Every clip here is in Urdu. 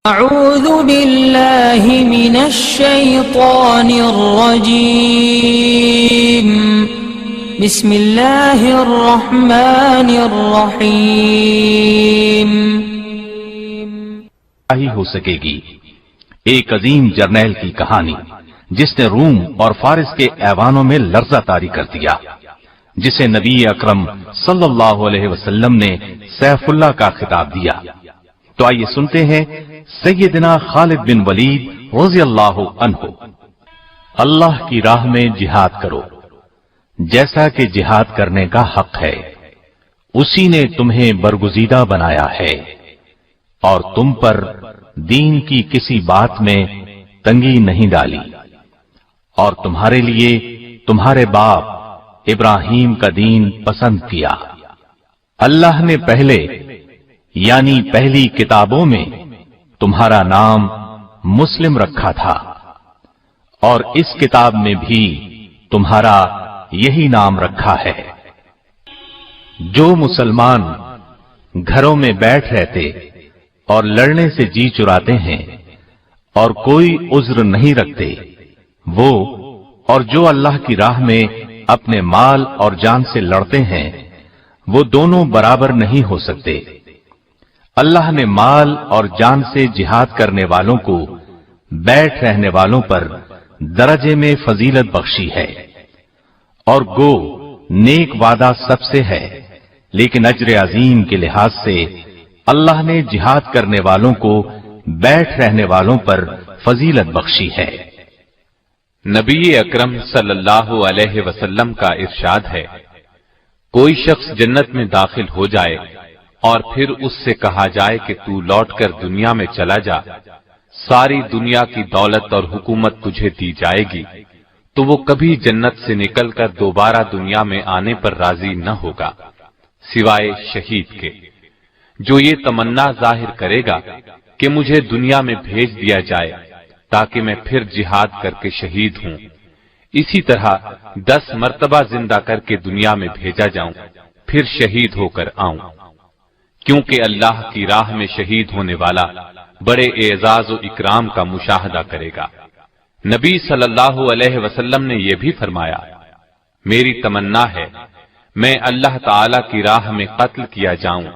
اعوذ باللہ من الشیطان الرجیم بسم اللہ الرحمن الرحیم. ہی ہو سکے گی ایک عظیم جرنیل کی کہانی جس نے روم اور فارس کے ایوانوں میں لرزہ طاری کر دیا، جسے نبی اکرم صلی اللہ علیہ وسلم نے سیف اللہ کا خطاب دیا. تو آئیے سنتے ہیں سیدنا خالد بن ولید رضی اللہ عنہ. اللہ کی راہ میں جہاد کرو جیسا کہ جہاد کرنے کا حق ہے، اسی نے تمہیں برگزیدہ بنایا ہے اور تم پر دین کی کسی بات میں تنگی نہیں ڈالی، اور تمہارے لیے تمہارے باپ ابراہیم کا دین پسند کیا. اللہ نے پہلے یعنی پہلی کتابوں میں تمہارا نام مسلم رکھا تھا، اور اس کتاب میں بھی تمہارا یہی نام رکھا ہے. جو مسلمان گھروں میں بیٹھ رہتے اور لڑنے سے جی چراتے ہیں اور کوئی عذر نہیں رکھتے، وہ اور جو اللہ کی راہ میں اپنے مال اور جان سے لڑتے ہیں، وہ دونوں برابر نہیں ہو سکتے. اللہ نے مال اور جان سے جہاد کرنے والوں کو بیٹھ رہنے والوں پر درجے میں فضیلت بخشی ہے. اور گو نیک وعدہ سب سے ہے، لیکن اجر عظیم کے لحاظ سے اللہ نے جہاد کرنے والوں کو بیٹھ رہنے والوں پر فضیلت بخشی ہے. نبی اکرم صلی اللہ علیہ وسلم کا ارشاد ہے، کوئی شخص جنت میں داخل ہو جائے اور پھر اس سے کہا جائے کہ تو لوٹ کر دنیا میں چلا جا، ساری دنیا کی دولت اور حکومت تجھے دی جائے گی، تو وہ کبھی جنت سے نکل کر دوبارہ دنیا میں آنے پر راضی نہ ہوگا سوائے شہید کے، جو یہ تمنا ظاہر کرے گا کہ مجھے دنیا میں بھیج دیا جائے تاکہ میں پھر جہاد کر کے شہید ہوں، اسی طرح 10 مرتبہ زندہ کر کے دنیا میں بھیجا جاؤں پھر شہید ہو کر آؤں. کیونکہ اللہ کی راہ میں شہید ہونے والا بڑے اعزاز و اکرام کا مشاہدہ کرے گا. نبی صلی اللہ علیہ وسلم نے یہ بھی فرمایا، میری تمنا ہے میں اللہ تعالی کی راہ میں قتل کیا جاؤں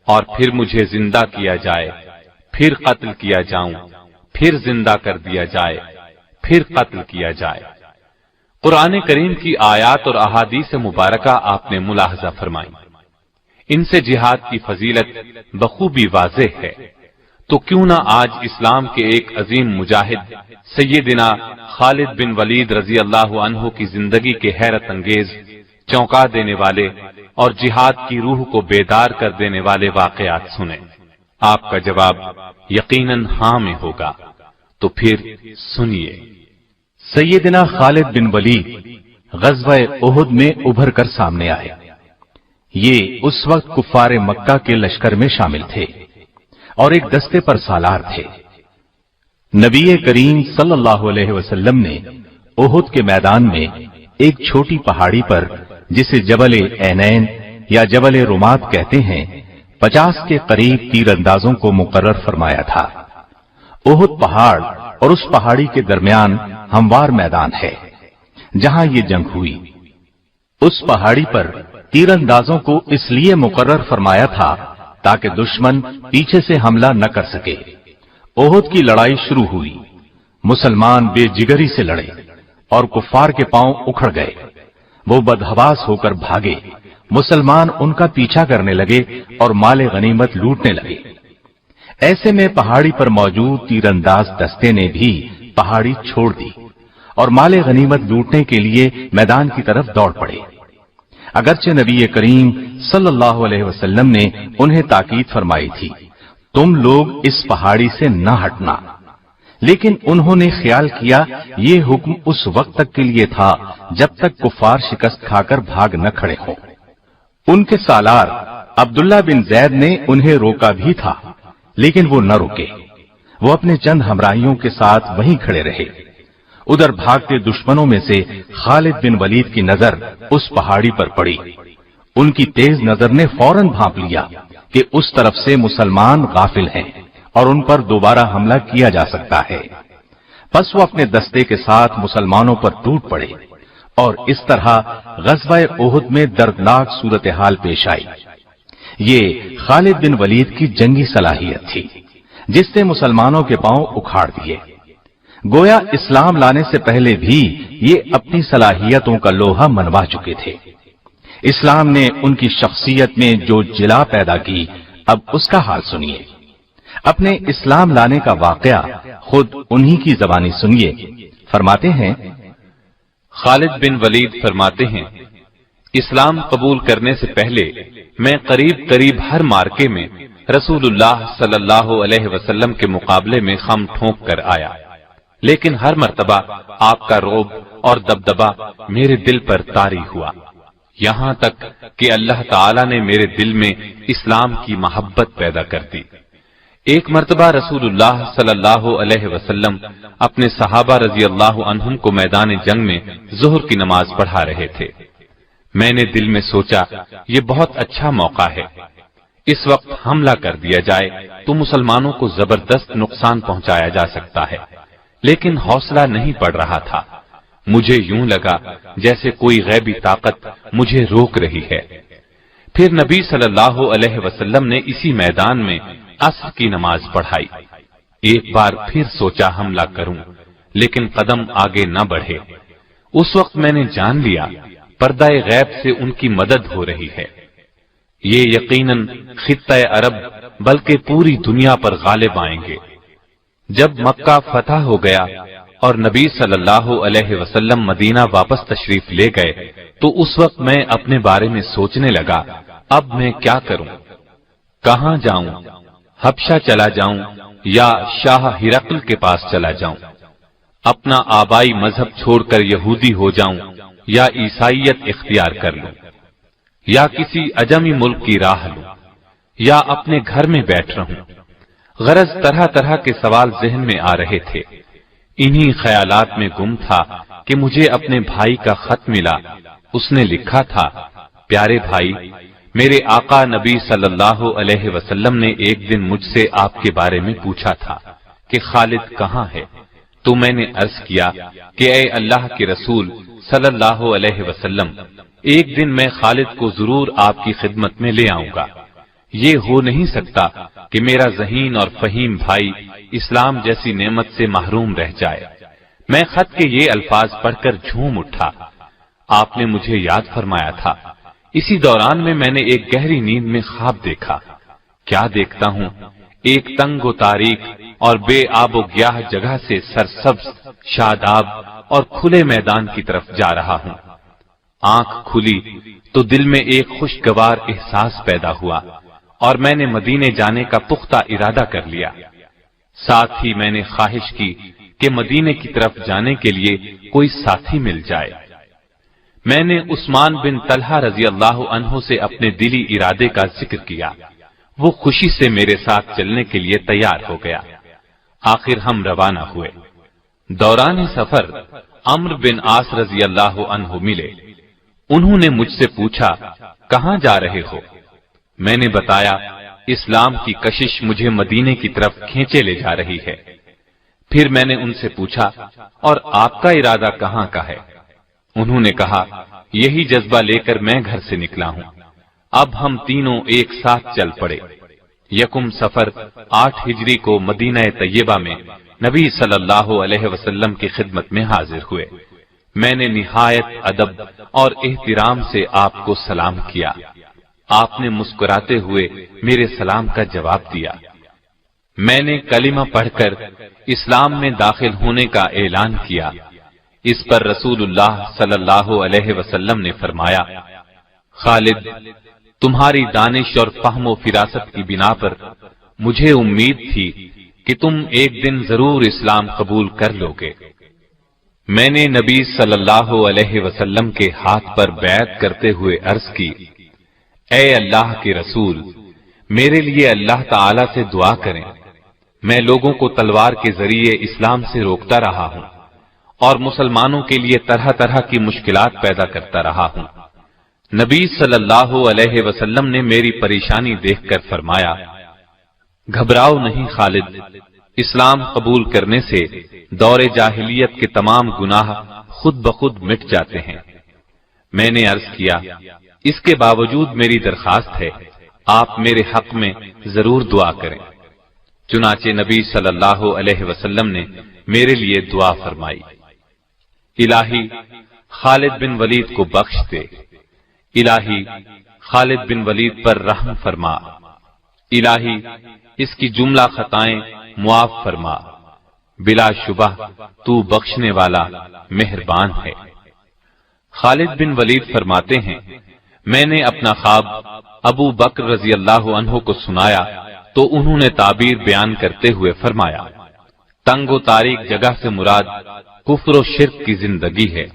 اور پھر مجھے زندہ کیا جائے، پھر قتل کیا جاؤں، پھر زندہ کر دیا جائے، پھر قتل کیا جائے. قرآن کریم کی آیات اور احادیث مبارکہ آپ نے ملاحظہ فرمائی، ان سے جہاد کی فضیلت بخوبی واضح ہے. تو کیوں نہ آج اسلام کے ایک عظیم مجاہد سیدنا خالد بن ولید رضی اللہ عنہ کی زندگی کے حیرت انگیز، چونکا دینے والے اور جہاد کی روح کو بیدار کر دینے والے واقعات سنیں. آپ کا جواب یقیناً ہاں میں ہوگا. تو پھر سنیے. سیدنا خالد بن ولید غزوہ احد میں ابھر کر سامنے آئے. یہ اس وقت کفار مکہ کے لشکر میں شامل تھے اور ایک دستے پر سالار تھے. نبی کریم صلی اللہ علیہ وسلم نے احد کے میدان میں ایک چھوٹی پہاڑی پر، جسے جبل عینین یا جبل رمات کہتے ہیں، 50 کے قریب تیر اندازوں کو مقرر فرمایا تھا. احد پہاڑ اور اس پہاڑی کے درمیان ہموار میدان ہے جہاں یہ جنگ ہوئی. اس پہاڑی پر تیر اندازوں کو اس لیے مقرر فرمایا تھا تاکہ دشمن پیچھے سے حملہ نہ کر سکے. احد کی لڑائی شروع ہوئی. مسلمان بے جگری سے لڑے اور کفار کے پاؤں اکھڑ گئے. وہ بدحواس ہو کر بھاگے. مسلمان ان کا پیچھا کرنے لگے اور مال غنیمت لوٹنے لگے. ایسے میں پہاڑی پر موجود تیر انداز دستے نے بھی پہاڑی چھوڑ دی اور مال غنیمت لوٹنے کے لیے میدان کی طرف دوڑ پڑے. اگرچہ نبی کریم صلی اللہ علیہ وسلم نے انہیں تاکید فرمائی تھی، تم لوگ اس پہاڑی سے نہ ہٹنا، لیکن انہوں نے خیال کیا یہ حکم اس وقت تک کے لیے تھا جب تک کفار شکست کھا کر بھاگ نہ کھڑے ہوں. ان کے سالار عبداللہ بن زید نے انہیں روکا بھی تھا، لیکن وہ نہ رکے. وہ اپنے چند ہمراہیوں کے ساتھ وہیں کھڑے رہے. ادھر بھاگتے دشمنوں میں سے خالد بن ولید کی نظر اس پہاڑی پر پڑی. ان کی تیز نظر نے فوراً بھانپ لیا کہ اس طرف سے مسلمان غافل ہیں اور ان پر دوبارہ حملہ کیا جا سکتا ہے۔ پس وہ اپنے دستے کے ساتھ مسلمانوں پر ٹوٹ پڑے اور اس طرح غزوہ احد میں دردناک صورتحال پیش آئی۔ یہ خالد بن ولید کی جنگی صلاحیت تھی جس نے مسلمانوں کے پاؤں اکھاڑ دیے۔ گویا اسلام لانے سے پہلے بھی یہ اپنی صلاحیتوں کا لوہا منوا چکے تھے۔ اسلام نے ان کی شخصیت میں جو جلا پیدا کی، اب اس کا حال سنیے۔ اپنے اسلام لانے کا واقعہ خود انہی کی زبانی سنیے۔ فرماتے ہیں، خالد بن ولید فرماتے ہیں، اسلام قبول کرنے سے پہلے میں قریب ہر مارکے میں رسول اللہ صلی اللہ علیہ وسلم کے مقابلے میں خم ٹھونک کر آیا، لیکن ہر مرتبہ آپ کا رعب اور دبدبا میرے دل پر طاری ہوا، یہاں تک کہ اللہ تعالی نے میرے دل میں اسلام کی محبت پیدا کر دی۔ ایک مرتبہ رسول اللہ صلی اللہ علیہ وسلم اپنے صحابہ رضی اللہ عنہم کو میدان جنگ میں ظہر کی نماز پڑھا رہے تھے۔ میں نے دل میں سوچا یہ بہت اچھا موقع ہے، اس وقت حملہ کر دیا جائے تو مسلمانوں کو زبردست نقصان پہنچایا جا سکتا ہے، لیکن حوصلہ نہیں پڑ رہا تھا۔ مجھے یوں لگا جیسے کوئی غیبی طاقت مجھے روک رہی ہے۔ پھر نبی صلی اللہ علیہ وسلم نے اسی میدان میں عصر کی نماز پڑھائی۔ ایک بار پھر سوچا حملہ کروں، لیکن قدم آگے نہ بڑھے۔ اس وقت میں نے جان لیا پردہ غیب سے ان کی مدد ہو رہی ہے۔ یہ یقیناً خطہ عرب بلکہ پوری دنیا پر غالب آئیں گے۔ جب مکہ فتح ہو گیا اور نبی صلی اللہ علیہ وسلم مدینہ واپس تشریف لے گئے تو اس وقت میں اپنے بارے میں سوچنے لگا، اب میں کیا کروں، کہاں جاؤں، حبشہ چلا جاؤں یا شاہ ہرقل کے پاس چلا جاؤں، اپنا آبائی مذہب چھوڑ کر یہودی ہو جاؤں یا عیسائیت اختیار کر لوں، یا کسی اجمی ملک کی راہ لوں، یا اپنے گھر میں بیٹھ رہوں۔ غرض طرح طرح کے سوال ذہن میں آ رہے تھے۔ انہی خیالات میں گم تھا کہ مجھے اپنے بھائی کا خط ملا۔ اس نے لکھا تھا، پیارے بھائی، میرے آقا نبی صلی اللہ علیہ وسلم نے ایک دن مجھ سے آپ کے بارے میں پوچھا تھا کہ خالد کہاں ہے، تو میں نے عرض کیا کہ اے اللہ کے رسول صلی اللہ علیہ وسلم، ایک دن میں خالد کو ضرور آپ کی خدمت میں لے آؤں گا۔ یہ ہو نہیں سکتا کہ میرا ذہین اور فہیم بھائی اسلام جیسی نعمت سے محروم رہ جائے۔ میں خط کے یہ الفاظ پڑھ کر جھوم اٹھا۔ آپ نے مجھے یاد فرمایا تھا۔ اسی دوران میں نے ایک گہری نیند میں خواب دیکھا۔ کیا دیکھتا ہوں، ایک تنگ و تاریک اور بے آب و گیاہ جگہ سے سرسبز، شاداب اور کھلے میدان کی طرف جا رہا ہوں۔ آنکھ کھلی تو دل میں ایک خوشگوار احساس پیدا ہوا اور میں نے مدینے جانے کا پختہ ارادہ کر لیا۔ ساتھ ہی میں نے خواہش کی کہ مدینے کی طرف جانے کے لیے کوئی ساتھی مل جائے۔ میں نے عثمان بن طلحہ رضی اللہ عنہ سے اپنے دلی ارادے کا ذکر کیا۔ وہ خوشی سے میرے ساتھ چلنے کے لیے تیار ہو گیا۔ آخر ہم روانہ ہوئے۔ دوران سفر عمرو بن عاص رضی اللہ عنہ ملے۔ انہوں نے مجھ سے پوچھا، کہاں جا رہے ہو؟ میں نے بتایا، اسلام کی کشش مجھے مدینے کی طرف کھینچے لے جا رہی ہے۔ پھر میں نے ان سے پوچھا، اور آپ کا ارادہ کہاں کا ہے؟ انہوں نے کہا، یہی جذبہ لے کر میں گھر سے نکلا ہوں۔ اب ہم تینوں ایک ساتھ چل پڑے۔ یکم سفر 8 ہجری کو مدینہ طیبہ میں نبی صلی اللہ علیہ وسلم کی خدمت میں حاضر ہوئے۔ میں نے نہایت ادب اور احترام سے آپ کو سلام کیا۔ آپ نے مسکراتے ہوئے میرے سلام کا جواب دیا۔ میں نے کلمہ پڑھ کر اسلام میں داخل ہونے کا اعلان کیا۔ اس پر رسول اللہ صلی اللہ علیہ وسلم نے فرمایا، خالد، تمہاری دانش اور فہم و فراست کی بنا پر مجھے امید تھی کہ تم ایک دن ضرور اسلام قبول کر لو گے۔ میں نے نبی صلی اللہ علیہ وسلم کے ہاتھ پر بیعت کرتے ہوئے عرض کی، اے اللہ کے رسول، میرے لیے اللہ تعالی سے دعا کریں۔ میں لوگوں کو تلوار کے ذریعے اسلام سے روکتا رہا ہوں اور مسلمانوں کے لیے طرح طرح کی مشکلات پیدا کرتا رہا ہوں۔ نبی صلی اللہ علیہ وسلم نے میری پریشانی دیکھ کر فرمایا، گھبراؤ نہیں خالد، اسلام قبول کرنے سے دور جاہلیت کے تمام گناہ خود بخود مٹ جاتے ہیں۔ میں نے عرض کیا، اس کے باوجود میری درخواست ہے، آپ میرے حق میں ضرور دعا کریں۔ چنانچہ نبی صلی اللہ علیہ وسلم نے میرے لیے دعا فرمائی، الہی خالد بن ولید کو بخش دے، الہی خالد بن ولید پر رحم فرما، الہی اس کی جملہ خطائیں معاف فرما، بلا شبہ تو بخشنے والا مہربان ہے۔ خالد بن ولید فرماتے ہیں، میں نے اپنا خواب ابو بکر رضی اللہ عنہ کو سنایا تو انہوں نے تعبیر بیان کرتے ہوئے فرمایا، تنگ و تاریک جگہ سے مراد کفر و شرک کی زندگی ہے،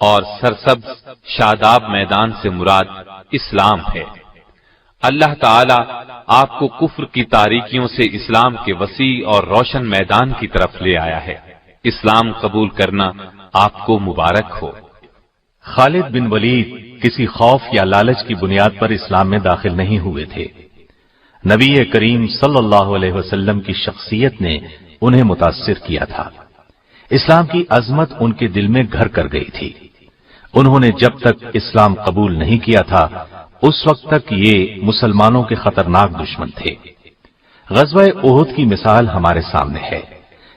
اور سرسبز شاداب میدان سے مراد اسلام ہے۔ اللہ تعالی آپ کو کفر کی تاریکیوں سے اسلام کے وسیع اور روشن میدان کی طرف لے آیا ہے، اسلام قبول کرنا آپ کو مبارک ہو۔ خالد بن ولید کسی خوف یا لالچ کی بنیاد پر اسلام میں داخل نہیں ہوئے تھے۔ نبی کریم صلی اللہ علیہ وسلم کی شخصیت نے انہیں متاثر کیا تھا، اسلام کی عظمت ان کے دل میں گھر کر گئی تھی۔ انہوں نے جب تک اسلام قبول نہیں کیا تھا اس وقت تک یہ مسلمانوں کے خطرناک دشمن تھے۔ غزوہ احد کی مثال ہمارے سامنے ہے،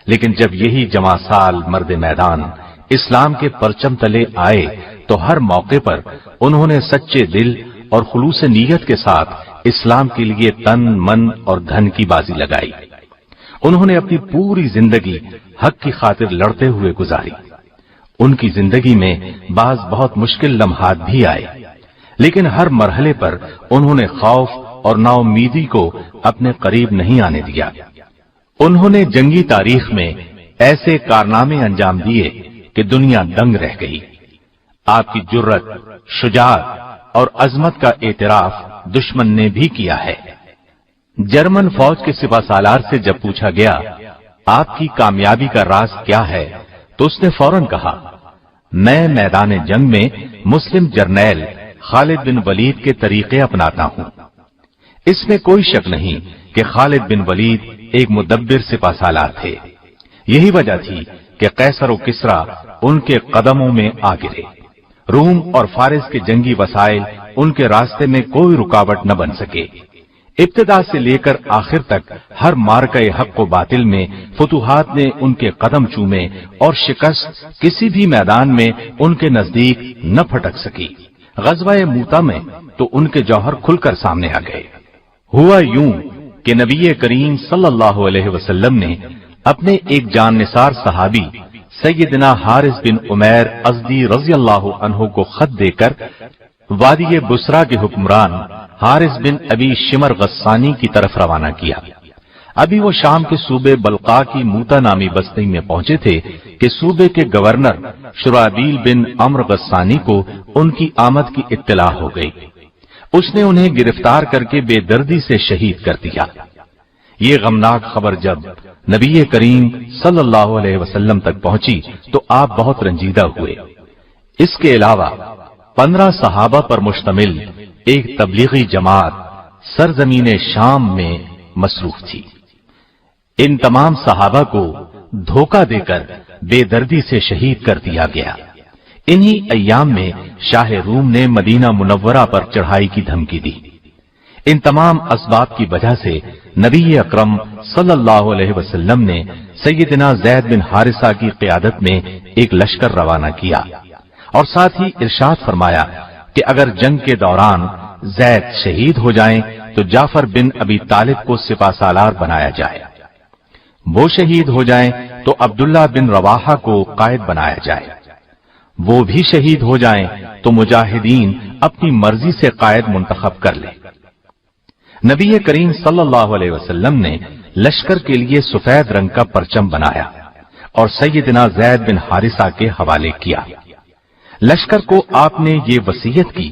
لیکن جب یہی جمع سال مرد میدان اسلام کے پرچم تلے آئے تو ہر موقع پر انہوں نے سچے دل اور خلوص نیت کے ساتھ اسلام کے لیے تن من اور دھن کی بازی لگائی۔ انہوں نے اپنی پوری زندگی حق کی خاطر لڑتے ہوئے گزاری۔ ان کی زندگی میں بعض بہت مشکل لمحات بھی آئے، لیکن ہر مرحلے پر انہوں نے خوف اور نا امیدی کو اپنے قریب نہیں آنے دیا۔ انہوں نے جنگی تاریخ میں ایسے کارنامے انجام دیے کہ دنیا دنگ رہ گئی۔ آپ کی جرت، شجاعت اور عظمت کا اعتراف دشمن نے بھی کیا ہے۔ جرمن فوج کے سپہ سالار سے جب پوچھا گیا آپ کی کامیابی کا راز کیا ہے تو اس نے فوراً کہا، میں میدان جنگ میں مسلم جرنیل خالد بن ولید کے طریقے اپناتا ہوں۔ اس میں کوئی شک نہیں کہ خالد بن ولید ایک مدبر سپہ سالار تھے۔ یہی وجہ تھی کہ قیصر و کسریٰ ان کے قدموں میں آ گرے۔ روم اور فارس کے جنگی وسائل ان کے راستے میں کوئی رکاوٹ نہ بن سکے۔ ابتدا سے لے کر آخر تک ہر مارکہ حق و باطل میں فتوحات نے ان کے قدم چومے اور شکست کسی بھی میدان میں ان کے نزدیک نہ پھٹک سکی۔ غزوہ موتا میں تو ان کے جوہر کھل کر سامنے آ گئے۔ ہوا یوں کہ نبی کریم صلی اللہ علیہ وسلم نے اپنے ایک جان نثار صحابی سیدنا حارث بن عمیر ازدی رضی اللہ عنہ کو خط دے کر وادی بسرا کے حکمران حارث بن ابی شمر غسانی کی طرف روانہ کیا۔ ابھی وہ شام کے صوبے بلقا کی موتا نامی بستی میں پہنچے تھے کہ صوبے کے گورنر شرابیل بن عمر غسانی کو ان کی آمد کی اطلاع ہو گئی۔ اس نے انہیں گرفتار کر کے بے دردی سے شہید کر دیا۔ یہ غمناک خبر جب نبی کریم صلی اللہ علیہ وسلم تک پہنچی تو آپ بہت رنجیدہ ہوئے۔ اس کے علاوہ 15 صحابہ پر مشتمل ایک تبلیغی جماعت سرزمین شام میں مصروف تھی۔ ان تمام صحابہ کو دھوکہ دے کر بے دردی سے شہید کر دیا گیا۔ انہی ایام میں شاہ روم نے مدینہ منورہ پر چڑھائی کی دھمکی دی۔ ان تمام اسباب کی وجہ سے نبی اکرم صلی اللہ علیہ وسلم نے سیدنا زید بن حارثہ کی قیادت میں ایک لشکر روانہ کیا اور ساتھ ہی ارشاد فرمایا کہ اگر جنگ کے دوران زید شہید ہو جائیں تو جعفر بن ابی طالب کو سپہ سالار بنایا جائے، وہ شہید ہو جائیں تو عبداللہ بن رواحہ کو قائد بنایا جائے، وہ بھی شہید ہو جائیں تو مجاہدین اپنی مرضی سے قائد منتخب کر لیں۔ نبی کریم صلی اللہ علیہ وسلم نے لشکر کے لیے سفید رنگ کا پرچم بنایا اور سیدنا زید بن حارثہ کے حوالے کیا۔ لشکر کو آپ نے یہ وصیت کی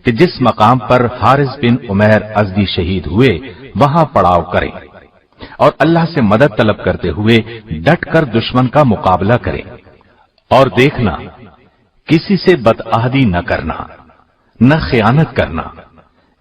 کہ جس مقام پر حارث بن عمیر ازدی شہید ہوئے وہاں پڑاؤ کریں اور اللہ سے مدد طلب کرتے ہوئے ڈٹ کر دشمن کا مقابلہ کریں، اور دیکھنا کسی سے بدعہدی نہ کرنا، نہ خیانت کرنا،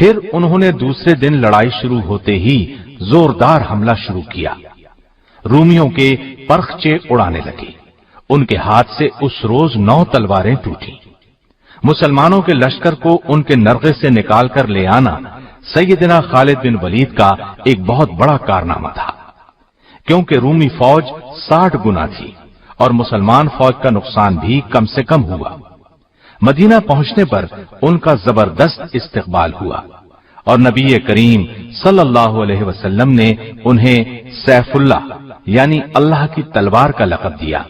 پھر انہوں نے دوسرے دن لڑائی شروع ہوتے ہی زوردار حملہ شروع کیا۔ رومیوں کے پرخچے اڑانے لگے۔ ان کے ہاتھ سے اس روز 9 تلواریں ٹوٹی۔ مسلمانوں کے لشکر کو ان کے نرغے سے نکال کر لے آنا سیدنا خالد بن ولید کا ایک بہت بڑا کارنامہ تھا، کیونکہ رومی فوج 60 گنا تھی اور مسلمان فوج کا نقصان بھی کم سے کم ہوا۔ مدینہ پہنچنے پر ان کا زبردست استقبال ہوا اور نبی کریم صلی اللہ علیہ وسلم نے انہیں سیف اللہ یعنی اللہ کی تلوار کا لقب دیا۔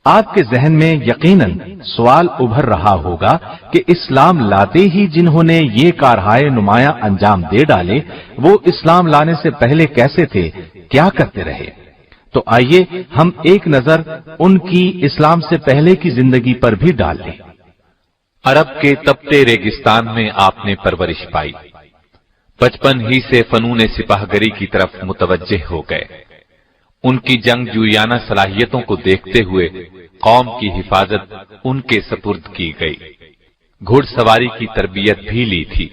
آپ کے ذہن میں یقیناً سوال ابھر رہا ہوگا کہ اسلام لاتے ہی جنہوں نے یہ کارہائے نمایاں انجام دے ڈالے، وہ اسلام لانے سے پہلے کیسے تھے، کیا کرتے رہے؟ تو آئیے ہم ایک نظر ان کی اسلام سے پہلے کی زندگی پر بھی ڈال لیں۔ عرب کے تپتے ریگستان میں آپ نے پرورش پائی، بچپن ہی سے فنون سپاہگری کی طرف متوجہ ہو گئے۔ ان کی جنگ جویانہ صلاحیتوں کو دیکھتے ہوئے قوم کی حفاظت ان کے سپرد کی گئی۔ گھڑ سواری کی تربیت بھی لی تھی۔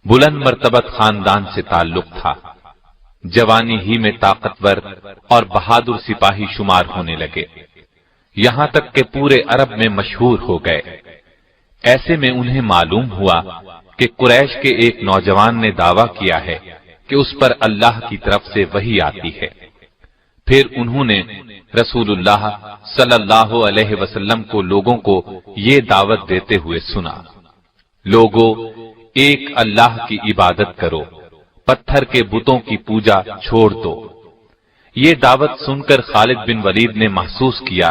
بلند مرتبت خاندان سے تعلق تھا۔ جوانی ہی میں طاقتور اور بہادر سپاہی شمار ہونے لگے، یہاں تک کہ پورے عرب میں مشہور ہو گئے۔ ایسے میں انہیں معلوم ہوا کہ قریش کے ایک نوجوان نے دعویٰ کیا ہے کہ اس پر اللہ کی طرف سے وحی آتی ہے۔ پھر انہوں نے رسول اللہ صلی اللہ علیہ وسلم کو لوگوں کو یہ دعوت دیتے ہوئے سنا، لوگوں ایک اللہ کی عبادت کرو، پتھر کے بتوں کی پوجا چھوڑ دو۔ یہ دعوت سن کر خالد بن ولید نے محسوس کیا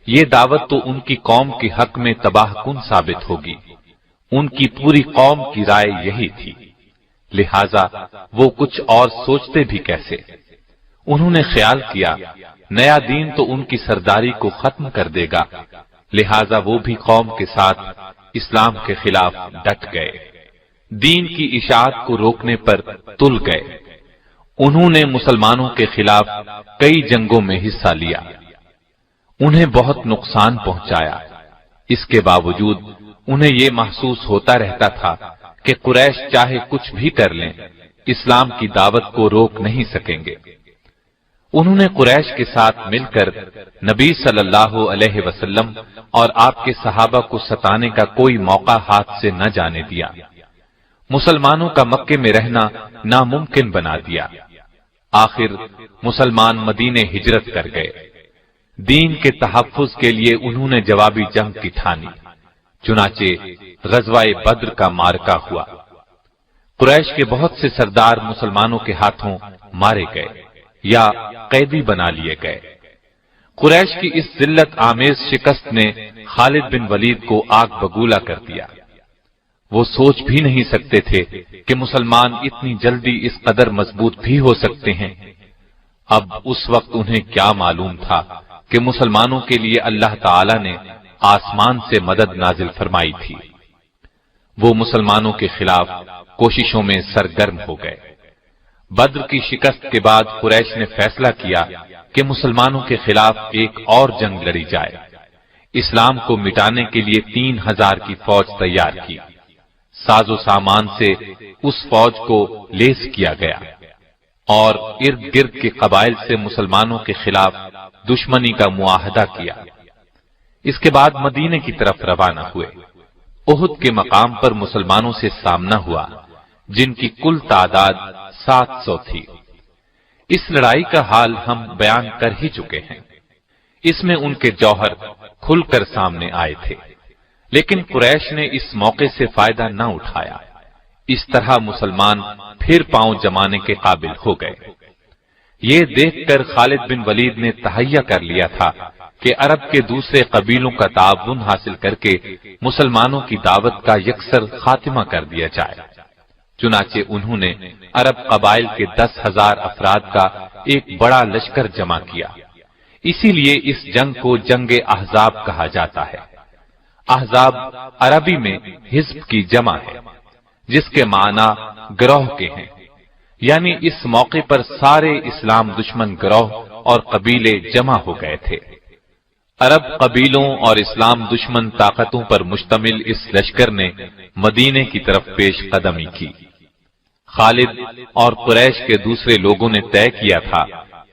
یہ دعوت تو ان کی قوم کے حق میں تباہ کن ثابت ہوگی۔ ان کی پوری قوم کی رائے یہی تھی، لہذا وہ کچھ اور سوچتے بھی کیسے۔ انہوں نے خیال کیا نیا دین تو ان کی سرداری کو ختم کر دے گا، لہذا وہ بھی قوم کے ساتھ اسلام کے خلاف ڈٹ گئے، دین کی اشاعت کو روکنے پر تل گئے۔ انہوں نے مسلمانوں کے خلاف کئی جنگوں میں حصہ لیا، انہیں بہت نقصان پہنچایا۔ اس کے باوجود انہیں یہ محسوس ہوتا رہتا تھا کہ قریش چاہے کچھ بھی کر لیں، اسلام کی دعوت کو روک نہیں سکیں گے۔ انہوں نے قریش کے ساتھ مل کر نبی صلی اللہ علیہ وسلم اور آپ کے صحابہ کو ستانے کا کوئی موقع ہاتھ سے نہ جانے دیا، مسلمانوں کا مکے میں رہنا ناممکن بنا دیا۔ آخر مسلمان مدینے ہجرت کر گئے۔ دین کے تحفظ کے لیے انہوں نے جوابی جنگ کی ٹھانی، چنانچہ غزوہ بدر کا معرکہ ہوا۔ قریش کے بہت سے سردار مسلمانوں کے ہاتھوں مارے گئے یا قیدی بنا لیے گئے۔ قریش کی اس ذلت آمیز شکست نے خالد بن ولید کو آگ بگولا کر دیا۔ وہ سوچ بھی نہیں سکتے تھے کہ مسلمان اتنی جلدی اس قدر مضبوط بھی ہو سکتے ہیں۔ اب اس وقت انہیں کیا معلوم تھا کہ مسلمانوں کے لیے اللہ تعالی نے آسمان سے مدد نازل فرمائی تھی۔ وہ مسلمانوں کے خلاف کوششوں میں سرگرم ہو گئے۔ بدر کی شکست کے بعد قریش نے فیصلہ کیا کہ مسلمانوں کے خلاف ایک اور جنگ لڑی جائے۔ اسلام کو مٹانے کے لیے 3000 کی فوج تیار کی۔ ساز و سامان سے اس فوج کو لیس کیا گیا اور ارد گرد کے قبائل سے مسلمانوں کے خلاف دشمنی کا معاہدہ کیا۔ اس کے بعد مدینے کی طرف روانہ ہوئے۔ احد کے مقام پر مسلمانوں سے سامنا ہوا، جن کی کل تعداد 700 تھی۔ اس لڑائی کا حال ہم بیان کر ہی چکے ہیں۔ اس میں ان کے جوہر کھل کر سامنے آئے تھے، لیکن قریش نے اس موقع سے فائدہ نہ اٹھایا۔ اس طرح مسلمان پھر پاؤں جمانے کے قابل ہو گئے۔ یہ دیکھ کر خالد بن ولید نے تہیہ کر لیا تھا کہ عرب کے دوسرے قبیلوں کا تعاون حاصل کر کے مسلمانوں کی دعوت کا یکسر خاتمہ کر دیا جائے۔ چنانچہ انہوں نے عرب قبائل کے 10,000 افراد کا ایک بڑا لشکر جمع کیا۔ اسی لیے اس جنگ کو جنگ احزاب کہا جاتا ہے۔ احزاب عربی میں حزب کی جمع ہے، جس کے معنی گروہ کے ہیں، یعنی اس موقع پر سارے اسلام دشمن گروہ اور قبیلے جمع ہو گئے تھے۔ عرب قبیلوں اور اسلام دشمن طاقتوں پر مشتمل اس لشکر نے مدینے کی طرف پیش قدمی کی۔ خالد اور قریش کے دوسرے لوگوں نے طے کیا تھا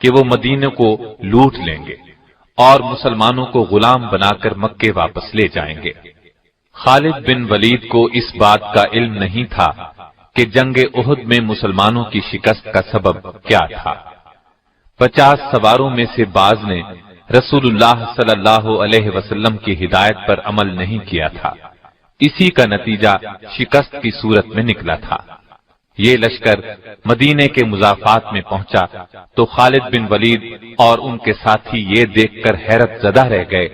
کہ وہ مدینے کو لوٹ لیں گے اور مسلمانوں کو غلام بنا کر مکے واپس لے جائیں گے۔ خالد بن ولید کو اس بات کا علم نہیں تھا کہ جنگ احد میں مسلمانوں کی شکست کا سبب کیا تھا۔ 50 سواروں میں سے بعض نے رسول اللہ صلی اللہ علیہ وسلم کی ہدایت پر عمل نہیں کیا تھا، اسی کا نتیجہ شکست کی صورت میں نکلا تھا۔ یہ لشکر مدینے کے مضافات میں پہنچا تو خالد بن ولید اور ان کے ساتھی یہ دیکھ کر حیرت زدہ رہ گئے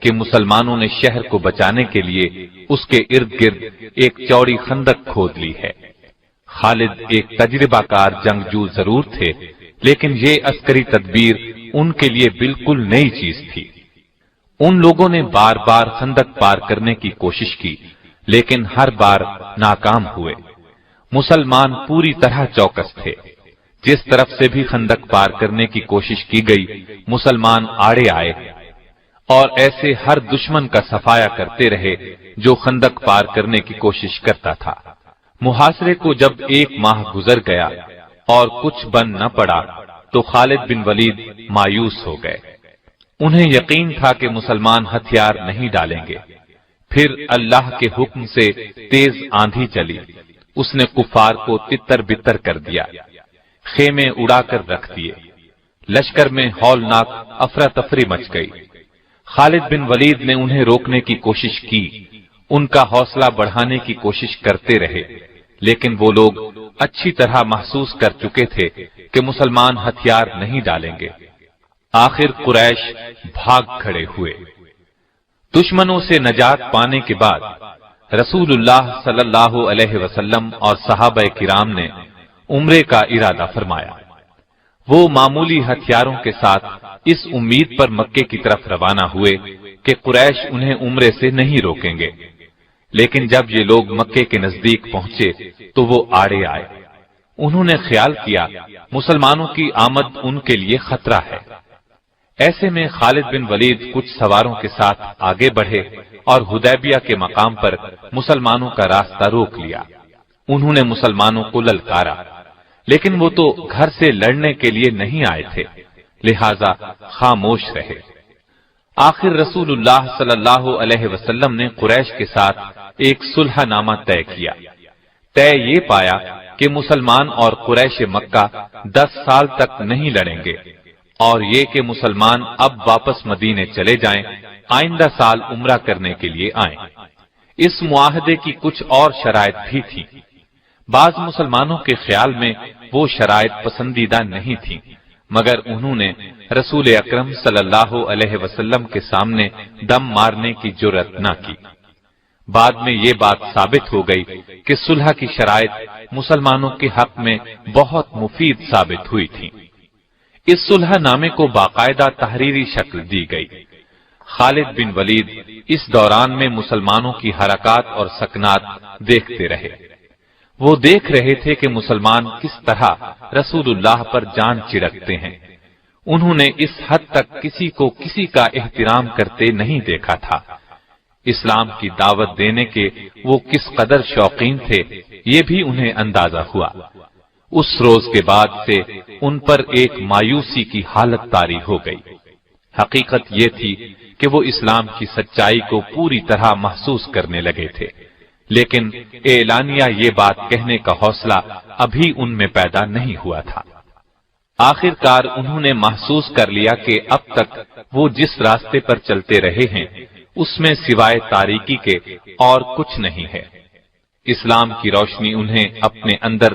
کہ مسلمانوں نے شہر کو بچانے کے لیے اس کے ارد گرد ایک چوڑی خندق کھود لی ہے۔ خالد ایک تجربہ کار جنگجو ضرور تھے، لیکن یہ عسکری تدبیر ان کے لیے بالکل نئی چیز تھی۔ ان لوگوں نے بار بار خندق پار کرنے کی کوشش کی، لیکن ہر بار ناکام ہوئے۔ مسلمان پوری طرح چوکس تھے۔ جس طرف سے بھی خندق پار کرنے کی کوشش کی گئی، مسلمان آڑے آئے اور ایسے ہر دشمن کا صفایا کرتے رہے جو خندق پار کرنے کی کوشش کرتا تھا۔ محاصرے کو جب 1 ماہ گزر گیا اور کچھ بن نہ پڑا تو خالد بن ولید مایوس ہو گئے۔ انہیں یقین تھا کہ مسلمان ہتھیار نہیں ڈالیں گے۔ پھر اللہ کے حکم سے تیز آندھی چلی، اس نے کفار کو تتر بتر کر دیا، خیمے اڑا کر رکھ دیے۔ لشکر میں ہولناک افراتفری مچ گئی۔ خالد بن ولید نے انہیں روکنے کی کوشش کی، ان کا حوصلہ بڑھانے کی کوشش کرتے رہے، لیکن وہ لوگ اچھی طرح محسوس کر چکے تھے کہ مسلمان ہتھیار نہیں ڈالیں گے۔ آخر قریش بھاگ کھڑے ہوئے۔ دشمنوں سے نجات پانے کے بعد رسول اللہ صلی اللہ علیہ وسلم اور صحابہ کرام نے عمرے کا ارادہ فرمایا۔ وہ معمولی ہتھیاروں کے ساتھ اس امید پر مکے کی طرف روانہ ہوئے کہ قریش انہیں عمرے سے نہیں روکیں گے، لیکن جب یہ لوگ مکے کے نزدیک پہنچے تو وہ آڑے آئے۔ انہوں نے خیال کیا مسلمانوں کی آمد ان کے لیے خطرہ ہے۔ ایسے میں خالد بن ولید کچھ سواروں کے ساتھ آگے بڑھے اور حدیبیہ کے مقام پر مسلمانوں کا راستہ روک لیا۔ انہوں نے مسلمانوں کو للکارا، لیکن وہ تو گھر سے لڑنے کے لیے نہیں آئے تھے، لہذا خاموش رہے۔ آخر رسول اللہ صلی اللہ علیہ وسلم نے قریش کے ساتھ ایک صلح نامہ طے کیا۔ طے یہ پایا کہ مسلمان اور قریش مکہ 10 سال تک نہیں لڑیں گے، اور یہ کہ مسلمان اب واپس مدینے چلے جائیں، آئندہ سال عمرہ کرنے کے لیے آئیں۔ اس معاہدے کی کچھ اور شرائط بھی تھیں۔ بعض مسلمانوں کے خیال میں وہ شرائط پسندیدہ نہیں تھیں، مگر انہوں نے رسول اکرم صلی اللہ علیہ وسلم کے سامنے دم مارنے کی جرأت نہ کی۔ بعد میں یہ بات ثابت ہو گئی کہ صلح کی شرائط مسلمانوں کے حق میں بہت مفید ثابت ہوئی تھی۔ اس صلح نامے کو باقاعدہ تحریری شکل دی گئی۔ خالد بن ولید اس دوران میں مسلمانوں کی حرکات اور سکنات دیکھتے رہے۔ وہ دیکھ رہے تھے کہ مسلمان کس طرح رسول اللہ پر جان چڑکتے ہیں۔ انہوں نے اس حد تک کسی کو کسی کا احترام کرتے نہیں دیکھا تھا۔ اسلام کی دعوت دینے کے وہ کس قدر شوقین تھے، یہ بھی انہیں اندازہ ہوا۔ اس روز کے بعد سے ان پر ایک مایوسی کی حالت طاری ہو گئی۔ حقیقت یہ تھی کہ وہ اسلام کی سچائی کو پوری طرح محسوس کرنے لگے تھے، لیکن اعلانیہ یہ بات کہنے کا حوصلہ ابھی ان میں پیدا نہیں ہوا تھا۔ آخر کار انہوں نے محسوس کر لیا کہ اب تک وہ جس راستے پر چلتے رہے ہیں اس میں سوائے تاریکی کے اور کچھ نہیں ہے۔ اسلام کی روشنی انہیں اپنے اندر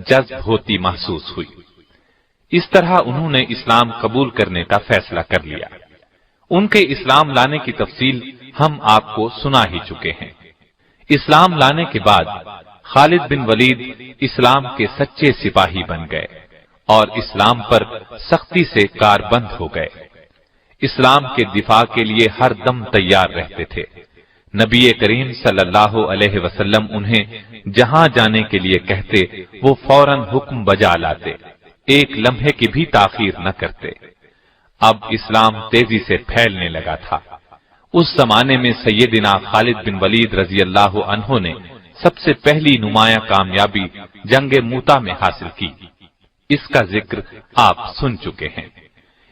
جذب ہوتی محسوس ہوئی۔ اس طرح انہوں نے اسلام قبول کرنے کا فیصلہ کر لیا۔ ان کے اسلام لانے کی تفصیل ہم آپ کو سنا ہی چکے ہیں۔ اسلام لانے کے بعد خالد بن ولید اسلام کے سچے سپاہی بن گئے اور اسلام پر سختی سے کاربند ہو گئے۔ اسلام کے دفاع کے لیے ہر دم تیار رہتے تھے۔ نبی کریم صلی اللہ علیہ وسلم انہیں جہاں جانے کے لیے کہتے وہ فوراً حکم بجا لاتے، ایک لمحے کی بھی تاخیر نہ کرتے۔ اب اسلام تیزی سے پھیلنے لگا تھا۔ اس زمانے میں سیدنا خالد بن ولید رضی اللہ عنہ نے سب سے پہلی نمایاں کامیابی جنگ موتا میں حاصل کی۔ اس کا ذکر آپ سن چکے ہیں۔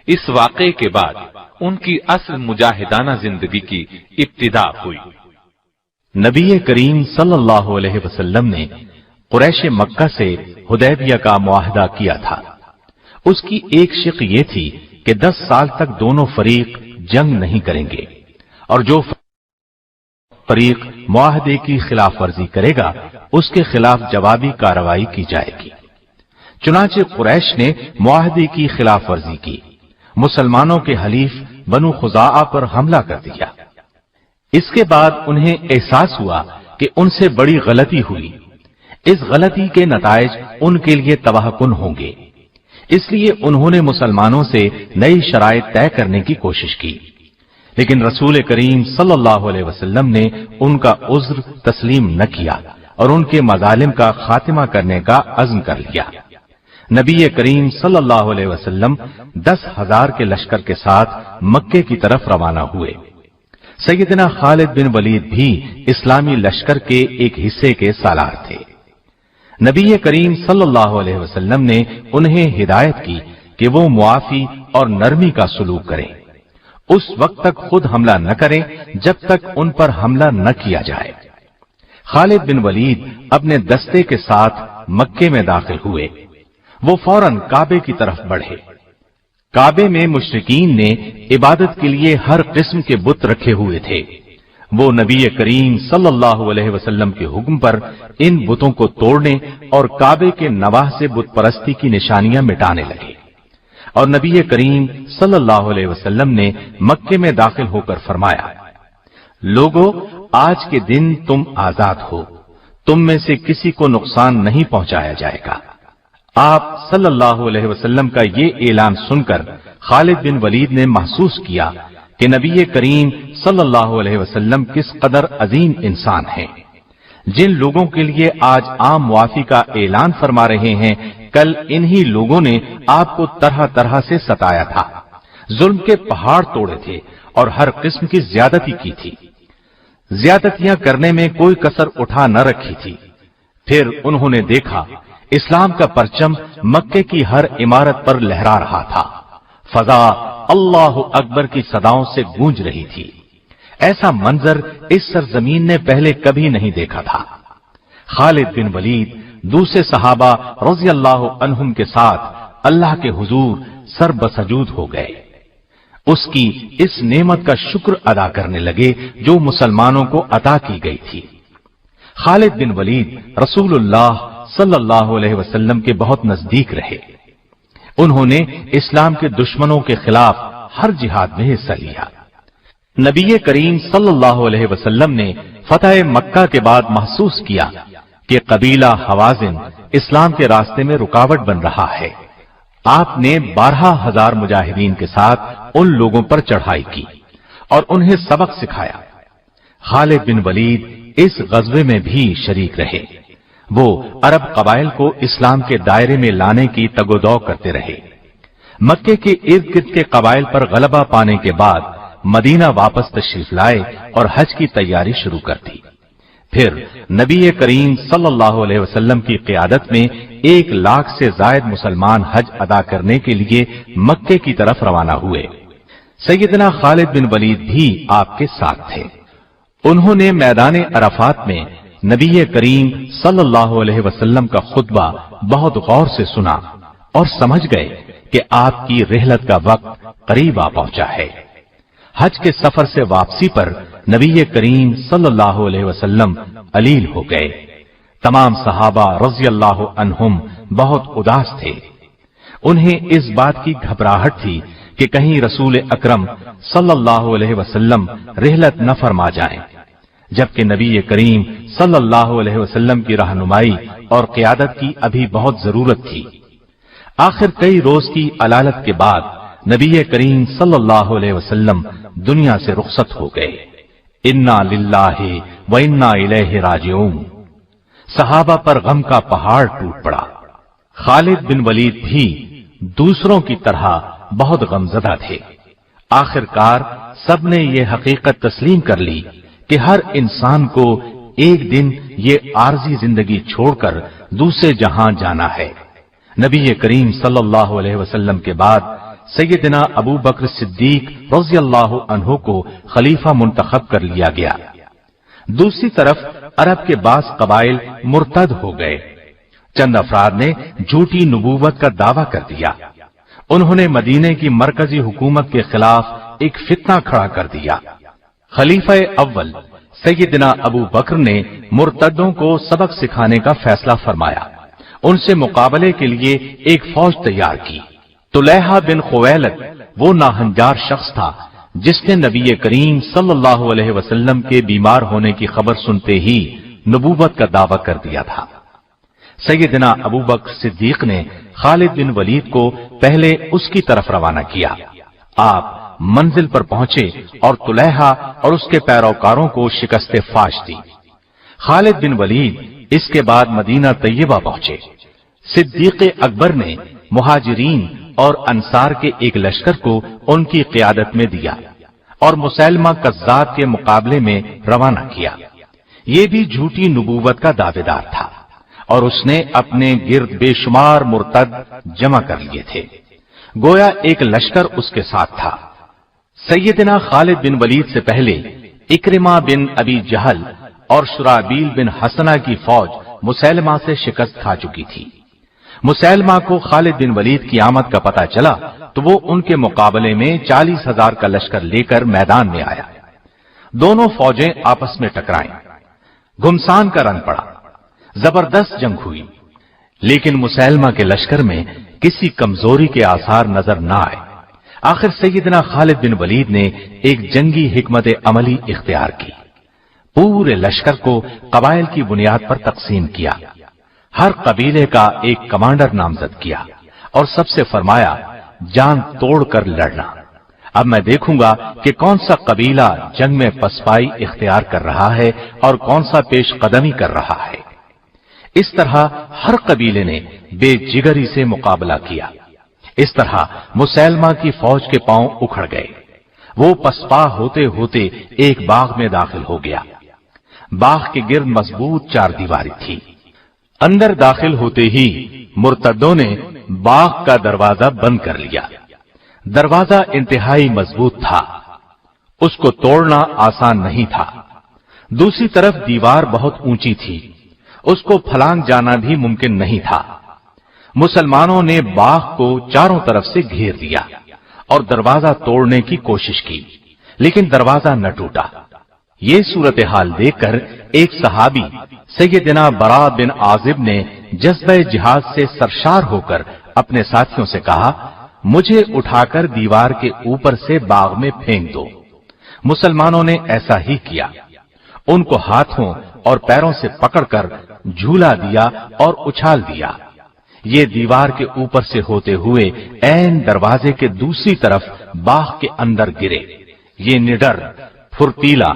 اس واقعے کے بعد ان کی اصل مجاہدانہ زندگی کی ابتدا ہوئی۔ نبی کریم صلی اللہ علیہ وسلم نے قریش مکہ سے حدیبیہ کا معاہدہ کیا تھا۔ اس کی ایک شق یہ تھی کہ 10 سال تک دونوں فریق جنگ نہیں کریں گے، اور جو فریق معاہدے کی خلاف ورزی کرے گا اس کے خلاف جوابی کارروائی کی جائے گی۔ چنانچہ قریش نے معاہدے کی خلاف ورزی کی، مسلمانوں کے حلیف بنو خزاعہ پر حملہ کر دیا۔ اس کے بعد انہیں احساس ہوا کہ ان سے بڑی غلطی ہوئی، اس غلطی کے نتائج ان کے لیے تباہ کن ہوں گے، اس لیے انہوں نے مسلمانوں سے نئی شرائط طے کرنے کی کوشش کی، لیکن رسول کریم صلی اللہ علیہ وسلم نے ان کا عذر تسلیم نہ کیا اور ان کے مظالم کا خاتمہ کرنے کا عزم کر لیا۔ نبی کریم صلی اللہ علیہ وسلم 10,000 کے لشکر کے ساتھ مکے کی طرف روانہ ہوئے۔ سیدنا خالد بن ولید بھی اسلامی لشکر کے ایک حصے کے سالار تھے۔ نبی کریم صلی اللہ علیہ وسلم نے انہیں ہدایت کی کہ وہ معافی اور نرمی کا سلوک کریں، اس وقت تک خود حملہ نہ کریں جب تک ان پر حملہ نہ کیا جائے۔ خالد بن ولید اپنے دستے کے ساتھ مکے میں داخل ہوئے۔ وہ فوراً کعبے کی طرف بڑھے۔ کعبے میں مشرکین نے عبادت کے لیے ہر قسم کے بت رکھے ہوئے تھے۔ وہ نبی کریم صلی اللہ علیہ وسلم کے حکم پر ان بتوں کو توڑنے اور کعبے کے نواح سے بت پرستی کی نشانیاں مٹانے لگے، اور نبی کریم صلی اللہ علیہ وسلم نے مکے میں داخل ہو کر فرمایا، لوگو، آج کے دن تم آزاد ہو، تم میں سے کسی کو نقصان نہیں پہنچایا جائے گا۔ آپ صلی اللہ علیہ وسلم کا یہ اعلان سن کر خالد بن ولید نے محسوس کیا کہ نبی کریم صلی اللہ علیہ وسلم کس قدر عظیم انسان ہیں۔ جن لوگوں کے لیے آج عام معافی کا اعلان فرما رہے ہیں، کل انہی لوگوں نے آپ کو طرح طرح سے ستایا تھا، ظلم کے پہاڑ توڑے تھے اور ہر قسم کی زیادتی کی تھی، زیادتیاں کرنے میں کوئی کسر اٹھا نہ رکھی تھی۔ پھر انہوں نے دیکھا اسلام کا پرچم مکے کی ہر عمارت پر لہرا رہا تھا، فضا اللہ اکبر کی صداؤں سے گونج رہی تھی۔ ایسا منظر اس سرزمین نے پہلے کبھی نہیں دیکھا تھا۔ خالد بن ولید دوسرے صحابہ رضی اللہ عنہم کے ساتھ اللہ کے حضور سر بسجود ہو گئے، اس کی اس نعمت کا شکر ادا کرنے لگے جو مسلمانوں کو عطا کی گئی تھی۔ خالد بن ولید رسول اللہ صلی اللہ علیہ وسلم کے بہت نزدیک رہے۔ انہوں نے اسلام کے دشمنوں کے خلاف ہر جہاد میں حصہ لیا۔ نبی کریم صلی اللہ علیہ وسلم نے فتح مکہ کے بعد محسوس کیا کہ قبیلہ حوازن اسلام کے راستے میں رکاوٹ بن رہا ہے۔ آپ نے 12,000 مجاہدین کے ساتھ ان لوگوں پر چڑھائی کی اور انہیں سبق سکھایا۔ خالد بن ولید اس غزوے میں بھی شریک رہے۔ وہ عرب قبائل کو اسلام کے دائرے میں لانے کی تگ و دو کرتے رہے۔ مکے کے ارد گرد کے قبائل پر غلبہ پانے کے بعد مدینہ واپس تشریف لائے اور حج کی تیاری شروع کر دی۔ پھر نبی کریم صلی اللہ علیہ وسلم کی قیادت میں 1,00,000 سے زائد مسلمان حج ادا کرنے کے لیے مکے کی طرف روانہ ہوئے۔ سیدنا خالد بن ولید بھی آپ کے ساتھ تھے۔ انہوں نے میدان عرفات میں نبی کریم صلی اللہ علیہ وسلم کا خطبہ بہت غور سے سنا اور سمجھ گئے کہ آپ کی رحلت کا وقت قریب آ پہنچا ہے۔ حج کے سفر سے واپسی پر نبی کریم صلی اللہ علیہ وسلم علیل ہو گئے۔ تمام صحابہ رضی اللہ عنہم بہت اداس تھے۔ انہیں اس بات کی گھبراہٹ تھی کہ کہیں رسول اکرم صلی اللہ علیہ وسلم رحلت نہ فرما جائیں، جبکہ نبی کریم صلی اللہ علیہ وسلم کی رہنمائی اور قیادت کی ابھی بہت ضرورت تھی۔ آخر کئی روز کی علالت کے بعد نبی کریم صلی اللہ علیہ وسلم دنیا سے رخصت ہو گئے۔ انا للہ و انا الیہ راجعون۔ صحابہ پر غم کا پہاڑ ٹوٹ پڑا۔ خالد بن ولید بھی دوسروں کی طرح بہت غمزدہ تھے۔ آخر کار سب نے یہ حقیقت تسلیم کر لی کہ ہر انسان کو ایک دن یہ عارضی زندگی چھوڑ کر دوسرے جہاں جانا ہے۔ نبی کریم صلی اللہ علیہ وسلم کے بعد سیدنا ابو بکر صدیق رضی اللہ عنہ کو خلیفہ منتخب کر لیا گیا۔ دوسری طرف عرب کے بعض قبائل مرتد ہو گئے۔ چند افراد نے جھوٹی نبوت کا دعویٰ کر دیا۔ انہوں نے مدینے کی مرکزی حکومت کے خلاف ایک فتنہ کھڑا کر دیا۔ خلیفہ اول سیدنا ابو بکر نے مرتدوں کو سبق سکھانے کا فیصلہ فرمایا۔ ان سے مقابلے کے لیے ایک فوج تیار کی۔ طلیحہ بن خویلد وہ ناہنجار شخص تھا جس نے نبی کریم صلی اللہ علیہ وسلم کے بیمار ہونے کی خبر سنتے ہی نبوت کا دعویٰ کر دیا تھا۔ سیدنا ابو بکر صدیق نے خالد بن ولید کو پہلے اس کی طرف روانہ کیا۔ آپ منزل پر پہنچے اور طلیحہ اور اس کے پیروکاروں کو شکست فاش دی۔ خالد بن ولید اس کے بعد مدینہ طیبہ پہنچے۔ صدیق اکبر نے مہاجرین اور انصار کے ایک لشکر کو ان کی قیادت میں دیا اور مسیلمہ کذاب کے مقابلے میں روانہ کیا۔ یہ بھی جھوٹی نبوت کا دعوے دار تھا اور اس نے اپنے گرد بے شمار مرتد جمع کر لیے تھے، گویا ایک لشکر اس کے ساتھ تھا۔ سیدنا خالد بن ولید سے پہلے اکرمہ بن ابی جہل اور شرابیل بن حسنہ کی فوج مسیلمہ سے شکست کھا چکی تھی۔ مسیلمہ کو خالد بن ولید کی آمد کا پتہ چلا تو وہ ان کے مقابلے میں 40,000 کا لشکر لے کر میدان میں آیا۔ دونوں فوجیں آپس میں ٹکرائیں، گھمسان کا رن پڑا، زبردست جنگ ہوئی، لیکن مسیلمہ کے لشکر میں کسی کمزوری کے آثار نظر نہ آئے۔ آخر سیدنا خالد بن ولید نے ایک جنگی حکمت عملی اختیار کی۔ پورے لشکر کو قبائل کی بنیاد پر تقسیم کیا، ہر قبیلے کا ایک کمانڈر نامزد کیا اور سب سے فرمایا جان توڑ کر لڑنا۔ اب میں دیکھوں گا کہ کون سا قبیلہ جنگ میں پسپائی اختیار کر رہا ہے اور کون سا پیش قدمی کر رہا ہے۔ اس طرح ہر قبیلے نے بے جگری سے مقابلہ کیا۔ اس طرح مسیلمہ کی فوج کے پاؤں اکھڑ گئے۔ وہ پسپا ہوتے ہوتے ایک باغ میں داخل ہو گیا۔ باغ کے گرد مضبوط چار دیواری تھی۔ اندر داخل ہوتے ہی مرتدوں نے باغ کا دروازہ بند کر لیا۔ دروازہ انتہائی مضبوط تھا، اس کو توڑنا آسان نہیں تھا۔ دوسری طرف دیوار بہت اونچی تھی، اس کو پھلانگ جانا بھی ممکن نہیں تھا۔ مسلمانوں نے باغ کو چاروں طرف سے گھیر دیا اور دروازہ توڑنے کی کوشش کی، لیکن دروازہ نہ ٹوٹا۔ یہ صورتحال دیکھ کر ایک صحابی سیدنا برا بن عازب نے جذبہ جہاد سے سرشار ہو کر اپنے ساتھیوں سے کہا، مجھے اٹھا کر دیوار کے اوپر سے باغ میں پھینک دو۔ مسلمانوں نے ایسا ہی کیا، ان کو ہاتھوں اور پیروں سے پکڑ کر جھولا دیا اور اچھال دیا۔ یہ دیوار کے اوپر سے ہوتے ہوئے عین دروازے کے دوسری طرف باغ کے اندر گرے۔ یہ نڈر، پھرتیلا،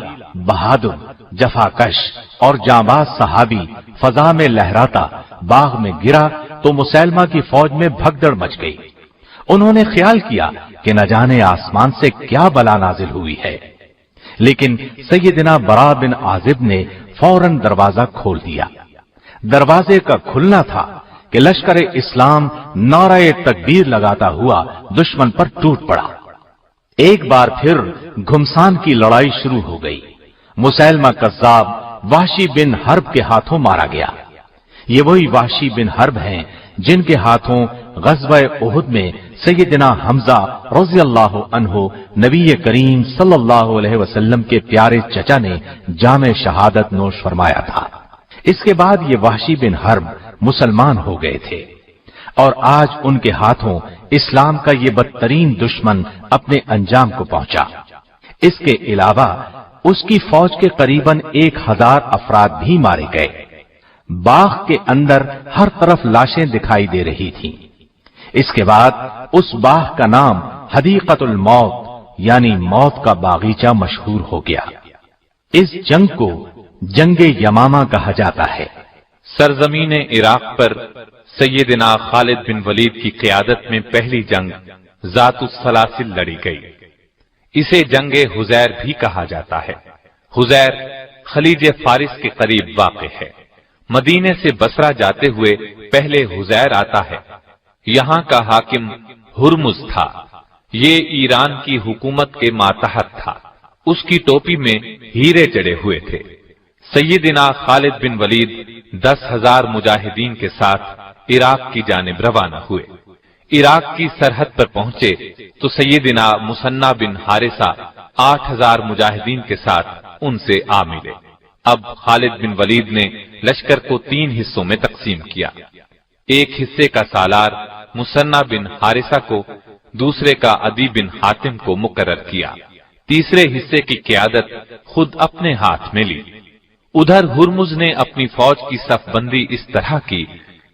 بہادر، جفاکش اور جانباز صحابی فضا میں لہراتا باغ میں گرا تو مسیلمہ کی فوج میں بھگدڑ مچ گئی۔ انہوں نے خیال کیا کہ نہ جانے آسمان سے کیا بلا نازل ہوئی ہے، لیکن سیدنا برا بن عازب نے فوراً دروازہ کھول دیا۔ دروازے کا کھلنا تھا کہ لشکر اسلام نعرہ تکبیر لگاتا ہوا دشمن پر ٹوٹ پڑا۔ ایک بار پھر گھمسان کی لڑائی شروع ہو گئی۔ مسیلمہ کذاب وحشی بن حرب کے ہاتھوں مارا گیا۔ یہ وہی وحشی بن حرب ہیں جن کے ہاتھوں غزوہ احد میں سیدنا حمزہ رضی اللہ عنہ نبی کریم صلی اللہ علیہ وسلم کے پیارے چچا نے جام شہادت نوش فرمایا تھا۔ اس کے بعد یہ وحشی بن حرب مسلمان ہو گئے تھے اور آج ان کے ہاتھوں اسلام کا یہ بدترین دشمن اپنے انجام کو پہنچا۔ اس کے علاوہ اس کی فوج کے قریباً 1000 افراد بھی مارے گئے۔ باغ کے اندر ہر طرف لاشیں دکھائی دے رہی تھیں۔ اس کے بعد اس باغ کا نام حدیقۃ الموت یعنی موت کا باغیچہ مشہور ہو گیا۔ اس جنگ کو جنگ یمامہ کہا جاتا ہے۔ سرزمین عراق پر سیدنا خالد بن ولید کی قیادت میں پہلی جنگ ذات السلاسل لڑی گئی۔ اسے جنگ حزیر بھی کہا جاتا ہے۔ حزیر خلیج فارس کے قریب واقع ہے۔ مدینے سے بصرہ جاتے ہوئے پہلے حزیر آتا ہے۔ یہاں کا حاکم ہرمز تھا۔ یہ ایران کی حکومت کے ماتحت تھا۔ اس کی ٹوپی میں ہیرے جڑے ہوئے تھے۔ سیدنا خالد بن ولید 10,000 مجاہدین کے ساتھ عراق کی جانب روانہ ہوئے۔ عراق کی سرحد پر پہنچے تو سیدنا مثنی بن حارثہ 8,000 مجاہدین کے ساتھ ان سے آ ملے۔ اب خالد بن ولید نے لشکر کو 3 حصوں میں تقسیم کیا۔ ایک حصے کا سالار مثنی بن حارثہ کو، دوسرے کا عدی بن حاتم کو مقرر کیا، تیسرے حصے کی قیادت خود اپنے ہاتھ میں لی۔ ادھر ہرمز نے اپنی فوج کی صف بندی اس طرح کی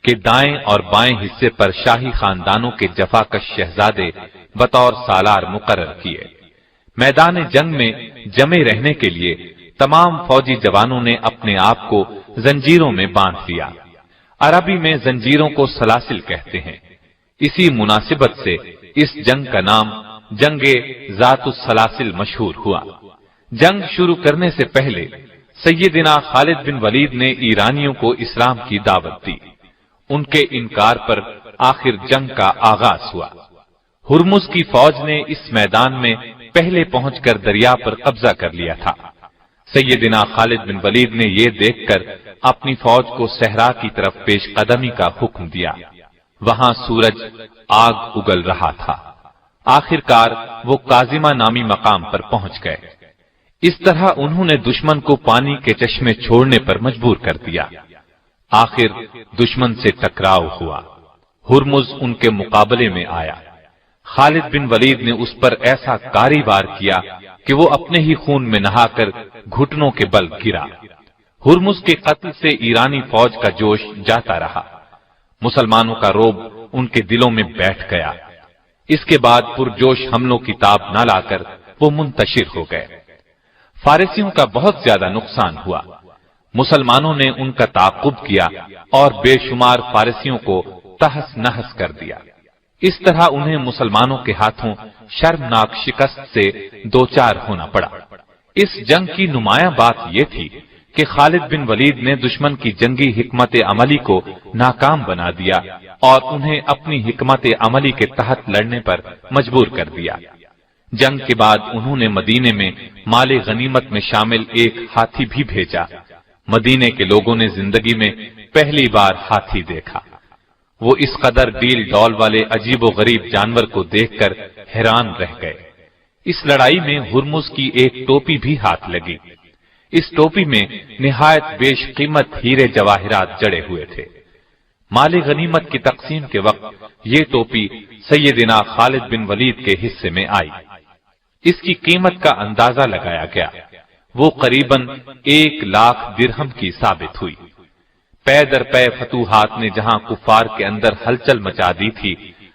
کہ دائیں اور بائیں حصے پر شاہی خاندانوں کے جفاکش شہزادے بطور سالار مقرر کیے۔ میدان جنگ میں جمے رہنے کے لیے تمام فوجی جوانوں نے اپنے آپ کو زنجیروں میں باندھ لیا۔ عربی میں زنجیروں کو سلاسل کہتے ہیں۔ اسی مناسبت سے اس جنگ کا نام جنگ ذات السلاسل مشہور ہوا۔ جنگ شروع کرنے سے پہلے سیدنا خالد بن ولید نے ایرانیوں کو اسلام کی دعوت دی۔ ان کے انکار پر آخر جنگ کا آغاز ہوا۔ ہرمز کی فوج نے اس میدان میں پہلے پہنچ کر دریا پر قبضہ کر لیا تھا۔ سیدنا خالد بن ولید نے یہ دیکھ کر اپنی فوج کو صحرا کی طرف پیش قدمی کا حکم دیا۔ وہاں سورج آگ اگل رہا تھا۔ آخر کار وہ کاظمہ نامی مقام پر پہنچ گئے۔ اس طرح انہوں نے دشمن کو پانی کے چشمے چھوڑنے پر مجبور کر دیا۔ آخر دشمن سے ٹکراؤ ہوا۔ ہرمز ان کے مقابلے میں آیا۔ خالد بن ولید نے اس پر ایسا کاری وار کیا کہ وہ اپنے ہی خون میں نہا کر گھٹنوں کے بل گرا۔ ہرمز کے قتل سے ایرانی فوج کا جوش جاتا رہا۔ مسلمانوں کا رعب ان کے دلوں میں بیٹھ گیا۔ اس کے بعد پرجوش حملوں کی تاب نہ لا کر وہ منتشر ہو گئے۔ فارسیوں کا بہت زیادہ نقصان ہوا۔ مسلمانوں نے ان کا تعاقب کیا اور بے شمار فارسیوں کو تہس نہس کر دیا۔ اس طرح انہیں مسلمانوں کے ہاتھوں شرمناک شکست سے دوچار ہونا پڑا۔ اس جنگ کی نمایاں بات یہ تھی کہ خالد بن ولید نے دشمن کی جنگی حکمت عملی کو ناکام بنا دیا اور انہیں اپنی حکمت عملی کے تحت لڑنے پر مجبور کر دیا۔ جنگ کے بعد انہوں نے مدینے میں مال غنیمت میں شامل ایک ہاتھی بھی بھیجا۔ مدینے کے لوگوں نے زندگی میں پہلی بار ہاتھی دیکھا۔ وہ اس قدر ڈیل ڈول والے عجیب و غریب جانور کو دیکھ کر حیران رہ گئے۔ اس لڑائی میں ہرمز کی ایک ٹوپی بھی ہاتھ لگی۔ اس ٹوپی میں نہایت بیش قیمت ہیرے جواہرات جڑے ہوئے تھے۔ مال غنیمت کی تقسیم کے وقت یہ ٹوپی سیدنا خالد بن ولید کے حصے میں آئی۔ اس کی قیمت کا اندازہ لگایا گیا۔ وہ قریباً 1,00,000 درہم کی ثابت ہوئی۔ پے در پے فتوحات نے جہاں کفار کے اندر ہلچل مچا دی تھی،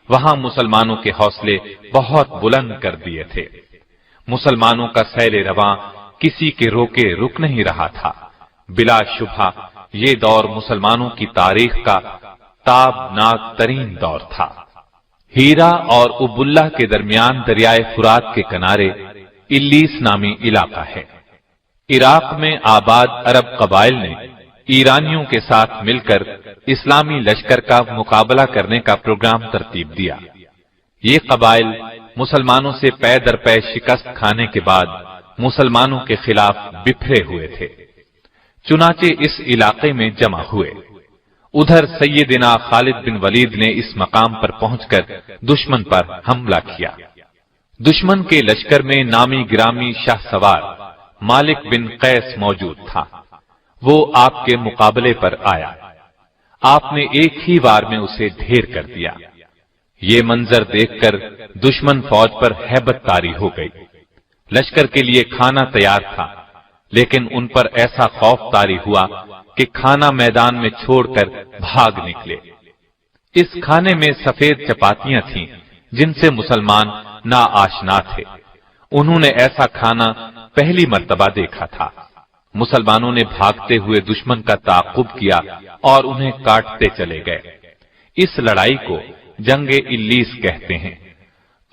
وہاں مسلمانوں کے حوصلے بہت بلند کر دیے تھے۔ مسلمانوں کا سیل رواں کسی کے روکے رک نہیں رہا تھا۔ بلا شبہ یہ دور مسلمانوں کی تاریخ کا تابناک ترین دور تھا۔ ہیرا اور اب اللہ کے درمیان دریائے فرات کے کنارے الیس نامی علاقہ ہے۔ عراق میں آباد عرب قبائل نے ایرانیوں کے ساتھ مل کر اسلامی لشکر کا مقابلہ کرنے کا پروگرام ترتیب دیا۔ یہ قبائل مسلمانوں سے پے در پے شکست کھانے کے بعد مسلمانوں کے خلاف بکھرے ہوئے تھے، چنانچہ اس علاقے میں جمع ہوئے۔ ادھر سیدنا خالد بن ولید نے اس مقام پر پہنچ کر دشمن پر حملہ کیا۔ دشمن کے لشکر میں نامی گرامی شاہ سوار مالک بن قیس موجود تھا۔ وہ آپ کے مقابلے پر آیا۔ آپ نے ایک ہی وار میں اسے ڈھیر کر دیا۔ یہ منظر دیکھ کر دشمن فوج پر ہیبت طاری ہو گئی۔ لشکر کے لیے کھانا تیار تھا، لیکن ان پر ایسا خوف طاری ہوا کہ کھانا میدان میں چھوڑ کر بھاگ نکلے۔ اس کھانے میں سفید چپاتیاں تھیں جن سے مسلمان ناآشنا تھے۔ انہوں نے ایسا کھانا پہلی مرتبہ دیکھا تھا۔ مسلمانوں نے بھاگتے ہوئے دشمن کا تعاقب کیا اور انہیں کاٹتے چلے گئے۔ اس لڑائی کو جنگ الیس کہتے ہیں۔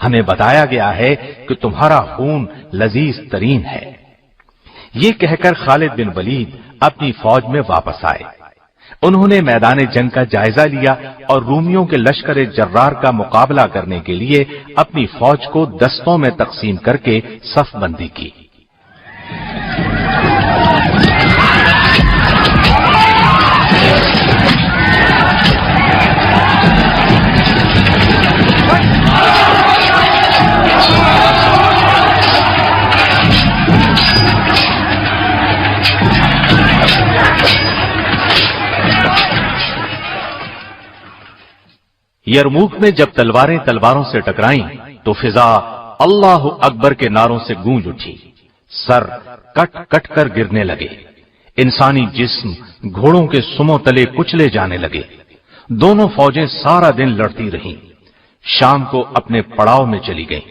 ہمیں بتایا گیا ہے کہ تمہارا خون لذیذ ترین ہے۔ یہ کہہ کر خالد بن ولید اپنی فوج میں واپس آئے۔ انہوں نے میدان جنگ کا جائزہ لیا اور رومیوں کے لشکر جرار کا مقابلہ کرنے کے لیے اپنی فوج کو دستوں میں تقسیم کر کے صف بندی کی۔ یرموک میں جب تلواریں تلواروں سے ٹکرائیں تو فضا اللہ اکبر کے نعروں سے گونج اٹھی، سر کٹ کٹ کر گرنے لگے، انسانی جسم گھوڑوں کے سموں تلے کچلے جانے لگے۔ دونوں فوجیں سارا دن لڑتی رہیں، شام کو اپنے پڑاؤ میں چلی گئیں۔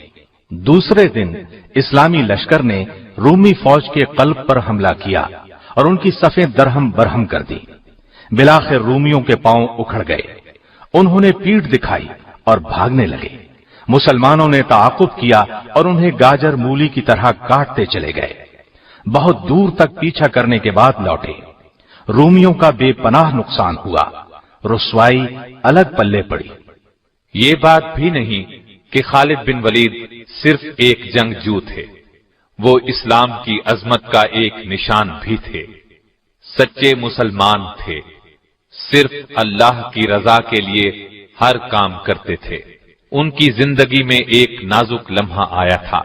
دوسرے دن اسلامی لشکر نے رومی فوج کے قلب پر حملہ کیا اور ان کی صفیں درہم برہم کر دی۔ بلاخر رومیوں کے پاؤں اکھڑ گئے، انہوں نے پیٹھ دکھائی اور بھاگنے لگے۔ مسلمانوں نے تعاقب کیا اور انہیں گاجر مولی کی طرح کاٹتے چلے گئے۔ بہت دور تک پیچھا کرنے کے بعد لوٹے۔ رومیوں کا بے پناہ نقصان ہوا، رسوائی الگ پلے پڑی۔ یہ بات بھی نہیں کہ خالد بن ولید صرف ایک جنگجو تھے، وہ اسلام کی عظمت کا ایک نشان بھی تھے، سچے مسلمان تھے، صرف اللہ کی رضا کے لیے ہر کام کرتے تھے۔ ان کی زندگی میں ایک نازک لمحہ آیا تھا،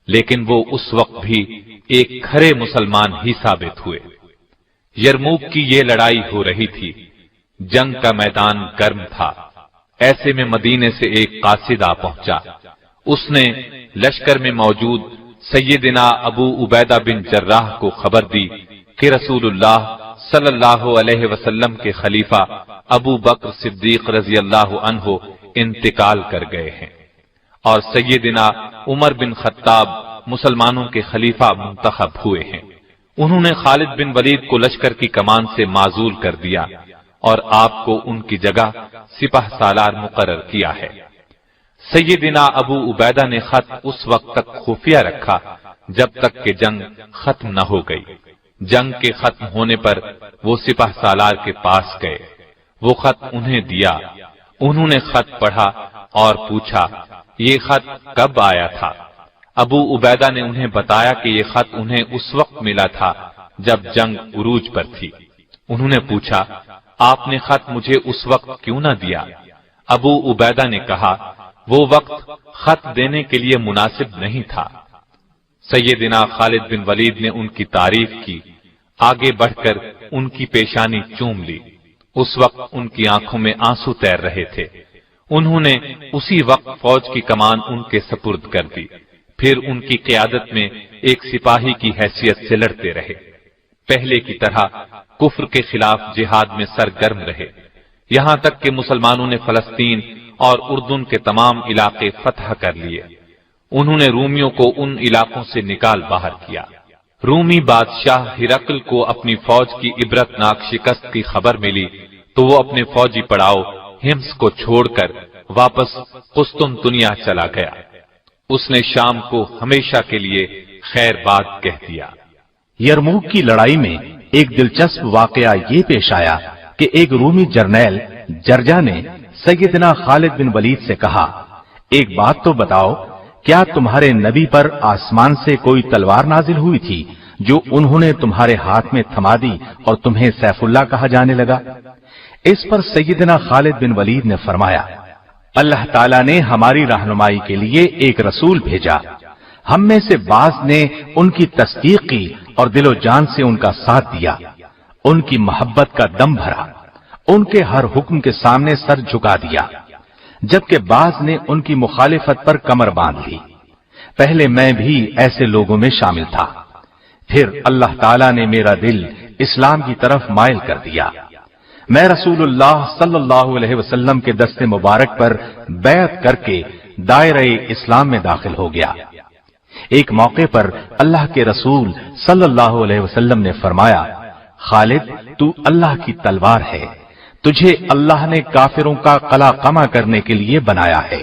لیکن وہ اس وقت بھی ایک کھرے مسلمان ہی ثابت ہوئے۔ یرموک کی یہ لڑائی ہو رہی تھی، جنگ کا میدان گرم تھا۔ ایسے میں مدینے سے ایک قاصد آ پہنچا۔ اس نے لشکر میں موجود سیدنا ابو عبیدہ بن جراح کو خبر دی کہ رسول اللہ صلی اللہ علیہ وسلم کے خلیفہ ابو بکر صدیق رضی اللہ عنہ انتقال کر گئے ہیں اور سیدنا عمر بن خطاب مسلمانوں کے خلیفہ منتخب ہوئے ہیں۔ انہوں نے خالد بن ولید کو لشکر کی کمان سے معزول کر دیا اور آپ کو ان کی جگہ سپہ سالار مقرر کیا ہے۔ سیدنا ابو عبیدہ نے خط اس وقت تک خفیہ رکھا جب تک کہ جنگ ختم نہ ہو گئی۔ جنگ کے ختم ہونے پر وہ سپہ سالار کے پاس گئے، وہ خط انہیں دیا۔ انہوں نے خط پڑھا اور پوچھا یہ خط کب آیا تھا؟ ابو عبیدہ نے انہیں بتایا کہ یہ خط انہیں اس وقت ملا تھا جب جنگ عروج پر تھی۔ انہوں نے پوچھا آپ نے خط مجھے اس وقت کیوں نہ دیا؟ ابو عبیدہ نے کہا وہ وقت خط دینے کے لیے مناسب نہیں تھا۔ سیدنا خالد بن ولید نے ان کی تعریف کی، آگے بڑھ کر ان کی پیشانی چوم لی۔ اس وقت ان کی آنکھوں میں آنسو تیر رہے تھے۔ انہوں نے اسی وقت فوج کی کمان ان کے سپرد کر دی، پھر ان کی قیادت میں ایک سپاہی کی حیثیت سے لڑتے رہے۔ پہلے کی طرح کفر کے خلاف جہاد میں سرگرم رہے، یہاں تک کہ مسلمانوں نے فلسطین اور اردن کے تمام علاقے فتح کر لیے۔ انہوں نے رومیوں کو ان علاقوں سے نکال باہر کیا۔ رومی بادشاہ ہرقل کو اپنی فوج کی عبرتناک شکست کی خبر ملی تو وہ اپنے فوجی پڑاؤ ہمس کو چھوڑ کر واپس قسطنطنیہ چلا گیا۔ اس نے شام کو ہمیشہ کے لیے خیر باد کہہ دیا۔ یرموک کی لڑائی میں ایک دلچسپ واقعہ یہ پیش آیا کہ ایک رومی جرنیل جرجا نے سیدنا خالد بن ولید سے کہا ایک بات تو بتاؤ، کیا تمہارے نبی پر آسمان سے کوئی تلوار نازل ہوئی تھی جو انہوں نے تمہارے ہاتھ میں تھما دی اور تمہیں سیف اللہ کہا جانے لگا؟ اس پر سیدنا خالد بن ولید نے فرمایا اللہ تعالیٰ نے ہماری رہنمائی کے لیے ایک رسول بھیجا، ہم میں سے بعض نے ان کی تصدیق کی اور دل و جان سے ان کا ساتھ دیا، ان کی محبت کا دم بھرا، ان کے ہر حکم کے سامنے سر جھکا دیا، جبکہ بعض نے ان کی مخالفت پر کمر باندھ لی۔ پہلے میں بھی ایسے لوگوں میں شامل تھا، پھر اللہ تعالیٰ نے میرا دل اسلام کی طرف مائل کر دیا، میں رسول اللہ صلی اللہ علیہ وسلم کے دست مبارک پر بیعت کر کے دائرہ اسلام میں داخل ہو گیا۔ ایک موقع پر اللہ کے رسول صلی اللہ علیہ وسلم نے فرمایا خالد تو اللہ کی تلوار ہے، تجھے اللہ نے کافروں کا قلع قمع کرنے کے لیے بنایا ہے۔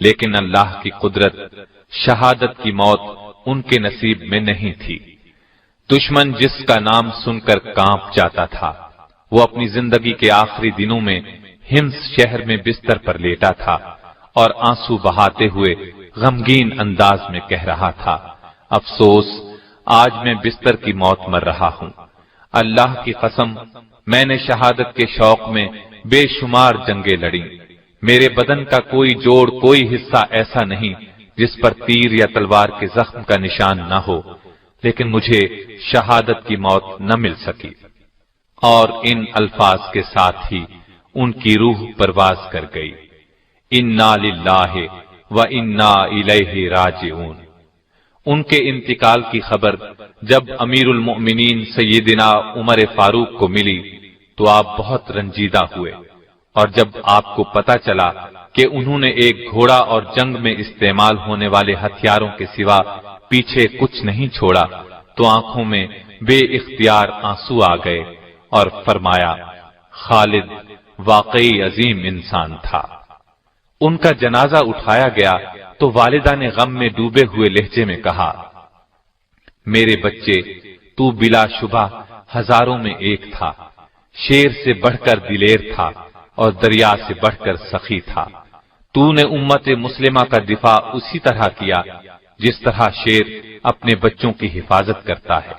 لیکن اللہ کی قدرت شہادت کی موت ان کے نصیب میں نہیں تھی۔ دشمن جس کا نام سن کر کانپ جاتا تھا، وہ اپنی زندگی کے آخری دنوں میں ہمس شہر میں بستر پر لیٹا تھا اور آنسو بہاتے ہوئے غمگین انداز میں کہہ رہا تھا، افسوس، آج میں بستر کی موت مر رہا ہوں۔ اللہ کی قسم، میں نے شہادت کے شوق میں بے شمار جنگیں لڑی، میرے بدن کا کوئی جوڑ، کوئی حصہ ایسا نہیں جس پر تیر یا تلوار کے زخم کا نشان نہ ہو، لیکن مجھے شہادت کی موت نہ مل سکی۔ اور ان الفاظ کے ساتھ ہی ان کی روح پرواز کر گئی۔ انا للہ و انا الیہ راجعون۔ ان کے انتقال کی خبر جب امیر المؤمنین سیدنا عمر فاروق کو ملی تو آپ بہت رنجیدہ ہوئے، اور جب آپ کو پتا چلا کہ انہوں نے ایک گھوڑا اور جنگ میں استعمال ہونے والے ہتھیاروں کے سوا پیچھے کچھ نہیں چھوڑا تو آنکھوں میں بے اختیار آنسو آ گئے اور فرمایا، خالد واقعی عظیم انسان تھا۔ ان کا جنازہ اٹھایا گیا تو والدہ نے غم میں ڈوبے ہوئے لہجے میں کہا، میرے بچے، تو بلا شبہ ہزاروں میں ایک تھا، شیر سے بڑھ کر دلیر تھا اور دریا سے بڑھ کر سخی تھا۔ تو نے امت مسلمہ کا دفاع اسی طرح کیا جس طرح شیر اپنے بچوں کی حفاظت کرتا ہے۔